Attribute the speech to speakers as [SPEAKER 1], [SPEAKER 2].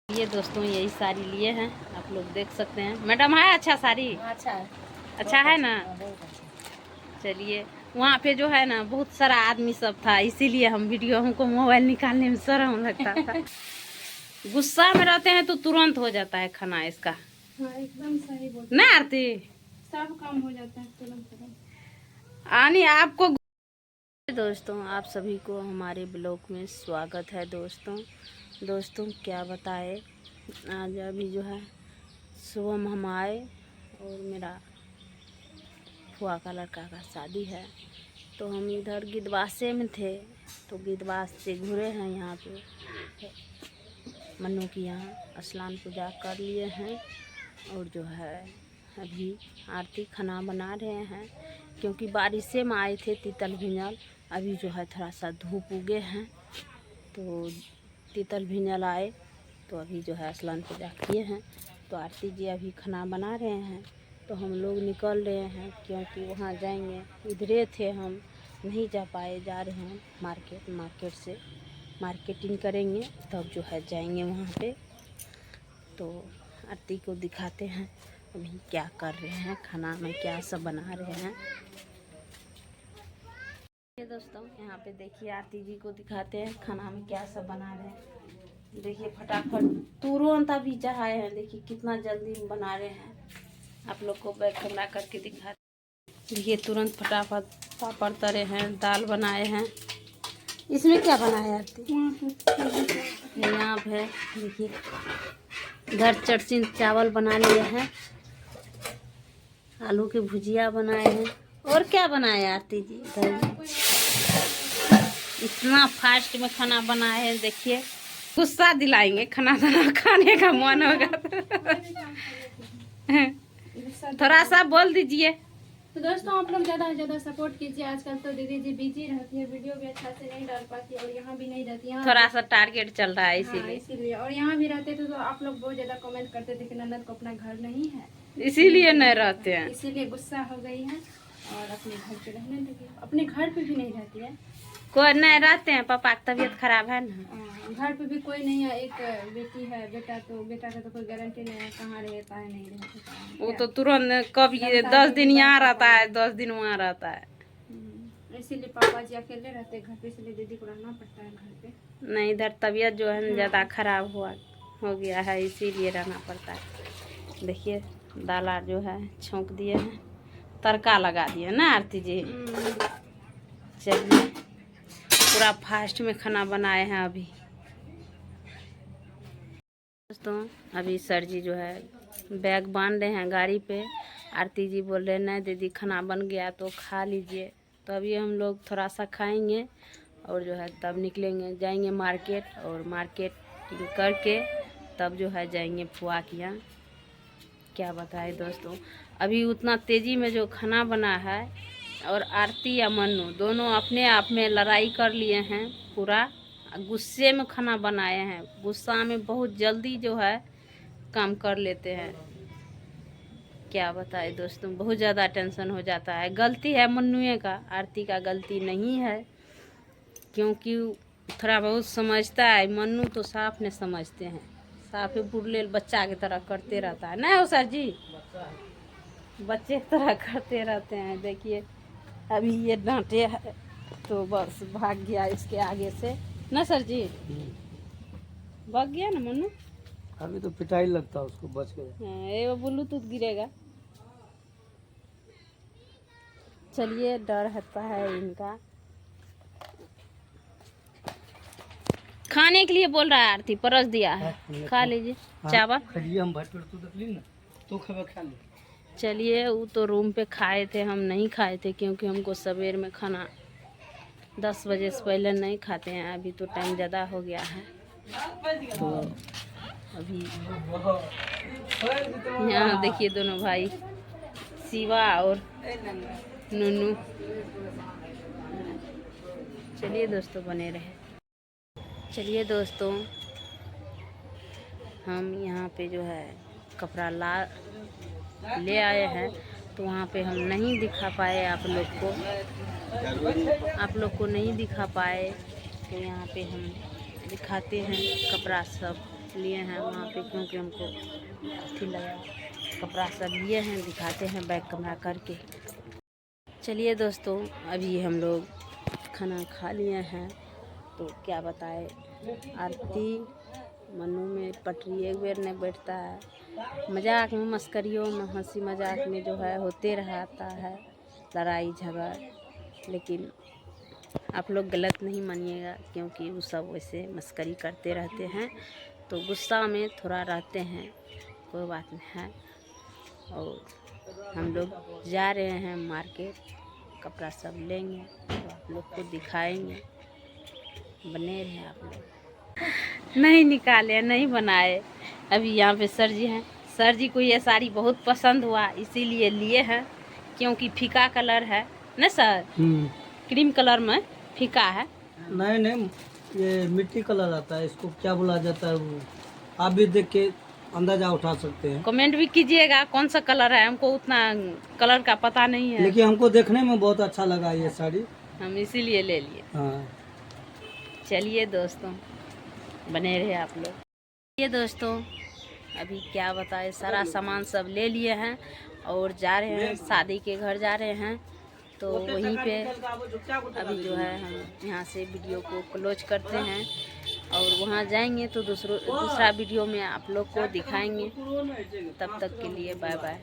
[SPEAKER 1] ये दोस्तों यही साड़ी लिए हैं, आप लोग देख सकते हैं। मैडम है अच्छा साड़ी?
[SPEAKER 2] अच्छा है।
[SPEAKER 1] अच्छा है ना?
[SPEAKER 2] बहुत अच्छा।
[SPEAKER 1] चलिए, वहाँ पे जो है ना बहुत सारा आदमी सब था, इसीलिए हम वीडियो, हमको मोबाइल निकालने में शर्म लगता था। गुस्सा में रहते हैं तो तुरंत हो जाता है खाना इसका।
[SPEAKER 2] हाँ, एकदम सही बोल
[SPEAKER 1] ना आरती,
[SPEAKER 2] सब काम हो जाता है तुरंत तुरंत।
[SPEAKER 1] आनी आपको। दोस्तों आप सभी को हमारे ब्लॉग में स्वागत है। दोस्तों क्या बताए, आज अभी जो है सुबह हम आए और मेरा फुआ का लड़का का शादी है, तो हम इधर गिद्धवासे में थे, तो गिद्धवास से घूरे हैं यहाँ पे मन्नू की यहाँ स्नान पूजा कर लिए हैं। और जो है अभी आरती खाना बना रहे हैं, क्योंकि बारिशे में आए थे तीतल भिंजल। अभी जो है थोड़ा सा धूप उगे हैं, तो तीतल भिंजल आए तो अभी जो है स्नान पूजा किए हैं, तो आरती जी अभी खाना बना रहे हैं। तो हम लोग निकल रहे हैं, क्योंकि वहाँ जाएंगे। इधरे थे, हम नहीं जा पाए, जा रहे हैं मार्केट से मार्केटिंग करेंगे, तब जो है जाएंगे वहाँ पे। तो आरती को दिखाते हैं अभी क्या कर रहे हैं, खाना में क्या सब बना रहे हैं। ये दोस्तों यहाँ पे देखिए, आरती जी को दिखाते हैं खाना में क्या सब बना रहे हैं। देखिए फटाफट तुरंत अभी चढ़ाए हैं, देखिए कितना जल्दी बना रहे हैं। आप लोग को बैक कैमरा करके दिखाते। देखिए तुरंत फटाफट पापड़ तरे हैं, दाल बनाए हैं। इसमें क्या बना है आरती? यहाँ पे देखिए इधर चटनी चावल बना लिए हैं, आलू की भुजिया बनाए हैं। और क्या बनाए आरती जी? इतना फास्ट में खाना बनाए हैं, देखिए गुस्सा दिलाएंगे। खाना खाने का मन होगा थोड़ा सा बोल दीजिए।
[SPEAKER 2] तो दोस्तों आप लोग ज़्यादा से ज़्यादा सपोर्ट कीजिए। आजकल तो दीदी जी बिजी रहती है, वीडियो भी अच्छा से नहीं डाल पाती और यहाँ भी नहीं रहती है,
[SPEAKER 1] थोड़ा सा टारगेट चल रहा है
[SPEAKER 2] हाँ, इसीलिए। और यहाँ भी रहते थे तो आप लोग बहुत ज़्यादा कमेंट करते थे कि ननद को अपना घर नहीं है,
[SPEAKER 1] इसीलिए नहीं रहते हैं,
[SPEAKER 2] इसीलिए गुस्सा हो गई है और अपने घर पे रहने लगी। अपने घर पे भी नहीं रहती है,
[SPEAKER 1] कोई नहीं रहते हैं, पापा की तबीयत खराब है ना।
[SPEAKER 2] घर पे भी कोई नहीं है, एक बेटी है, बेटा का तो कोई गारंटी नहीं है कहाँ रहता है नहीं रहता है।
[SPEAKER 1] वो तो तुरंत कभी 10 दिन यहाँ रहता है, 10 दिन वहाँ रहता है।
[SPEAKER 2] इसीलिए पापा जी अकेले रहते हैं घर पे, इसलिए दीदी को रहना पड़ता है घर पे।
[SPEAKER 1] नहीं, इधर तबीयत जो है ज़्यादा खराब हो गया है, इसीलिए रहना पड़ता है। देखिए दाल जो है छौंक दिए हैं, तड़का लगा दिए ना आरती जी। चलिए पूरा फास्ट में खाना बनाए हैं अभी। दोस्तों अभी सर जी जो है बैग बांध रहे हैं गाड़ी पे। आरती जी बोल रहे हैं नहीं दीदी खाना बन गया तो खा लीजिए। तो अभी हम लोग थोड़ा सा खाएंगे और जो है तब निकलेंगे, जाएंगे मार्केट, और मार्केटिंग करके तब जो है जाएंगे फुआ के यहाँ। क्या बताए दोस्तों, अभी उतना तेज़ी में जो खाना बना है, और आरती या मन्नू दोनों अपने आप में लड़ाई कर लिए हैं पूरा। गुस्से में खाना बनाए हैं, गुस्सा में बहुत जल्दी जो है काम कर लेते हैं। क्या बताए दोस्तों, बहुत ज़्यादा टेंशन हो जाता है। गलती है मन्नुए का, आरती का गलती नहीं है, क्योंकि थोड़ा बहुत समझता है। मन्नू तो साफ ने समझते हैं, साफ बुरले बच्चा की तरह करते रहता है। नहीं हो सर जी, बच्चे की तरह करते रहते हैं। देखिए अभी ये डांटे है तो बस भाग गया इसके आगे से ना सर जी, भाग गया ना मन्नू।
[SPEAKER 3] अभी तो पिटाई लगता है उसको, बच गए।
[SPEAKER 1] हाँ, ये ब्लूटूथ गिरेगा। चलिए डर रहता है इनका। खाने के लिए बोल रहा है, आरती परस दिया है, खा लीजिए चावल।
[SPEAKER 3] हम भर पेट तो देख ली ना, तो खा ले।
[SPEAKER 1] चलिए वो तो रूम पे खाए थे, हम नहीं खाए थे, क्योंकि हमको सवेर में खाना 10 बजे से पहले नहीं खाते हैं। अभी तो टाइम ज़्यादा हो गया है, तो अभी यहाँ देखिए दोनों भाई शिवा और नन्नू। चलिए दोस्तों बने रहे। चलिए दोस्तों हम यहाँ पे जो है कपड़ा ले आए हैं, तो वहाँ पे हम नहीं दिखा पाए आप लोग को नहीं दिखा पाए, तो यहाँ पे हम दिखाते हैं कपड़ा सब लिए हैं वहाँ पे, क्योंकि हमको अच्छी लगा। कपड़ा सब लिए हैं, दिखाते हैं बैग कमरा करके। चलिए दोस्तों, अभी हम लोग खाना खा लिए हैं, तो क्या बताए, आरती मनु में पटरी एक बेर नहीं बैठता है। मजाक में, मस्करियों में, हंसी मजाक में जो है होते रहता है लड़ाई झगड़ा, लेकिन आप लोग गलत नहीं मानिएगा, क्योंकि वो सब वैसे मस्करी करते रहते हैं, तो गुस्सा में थोड़ा रहते हैं, कोई बात नहीं है। और हम लोग जा रहे हैं मार्केट, कपड़ा सब लेंगे तो आप लोग को दिखाएंगे। बने रहे आप लोग। नहीं निकाले, नहीं बनाए। अभी यहाँ पे सर जी हैं, सर जी को ये साड़ी बहुत पसंद हुआ, इसीलिए लिए हैं, क्योंकि फीका कलर है ना सर, क्रीम कलर में फीका है।
[SPEAKER 3] नहीं, ये मिट्टी कलर आता है, इसको क्या बोला जाता है वो, आप भी देख के अंदाजा उठा सकते हैं।
[SPEAKER 1] कमेंट भी कीजिएगा कौन सा कलर है, हमको उतना कलर का पता नहीं है,
[SPEAKER 3] लेकिन हमको देखने में बहुत अच्छा लगा ये साड़ी,
[SPEAKER 1] हम इसीलिए ले लिए।
[SPEAKER 3] हाँ।
[SPEAKER 1] चलिए दोस्तों, बने रहे आप लोग। ये दोस्तों, अभी क्या बताए, सारा सामान सब ले लिए हैं और जा रहे हैं, शादी के घर जा रहे हैं, तो वहीं पे अभी जो है हम यहाँ से वीडियो को क्लोज करते हैं, और वहाँ जाएंगे तो दूसरा वीडियो में आप लोग को दिखाएंगे। तब तक के लिए बाय बाय।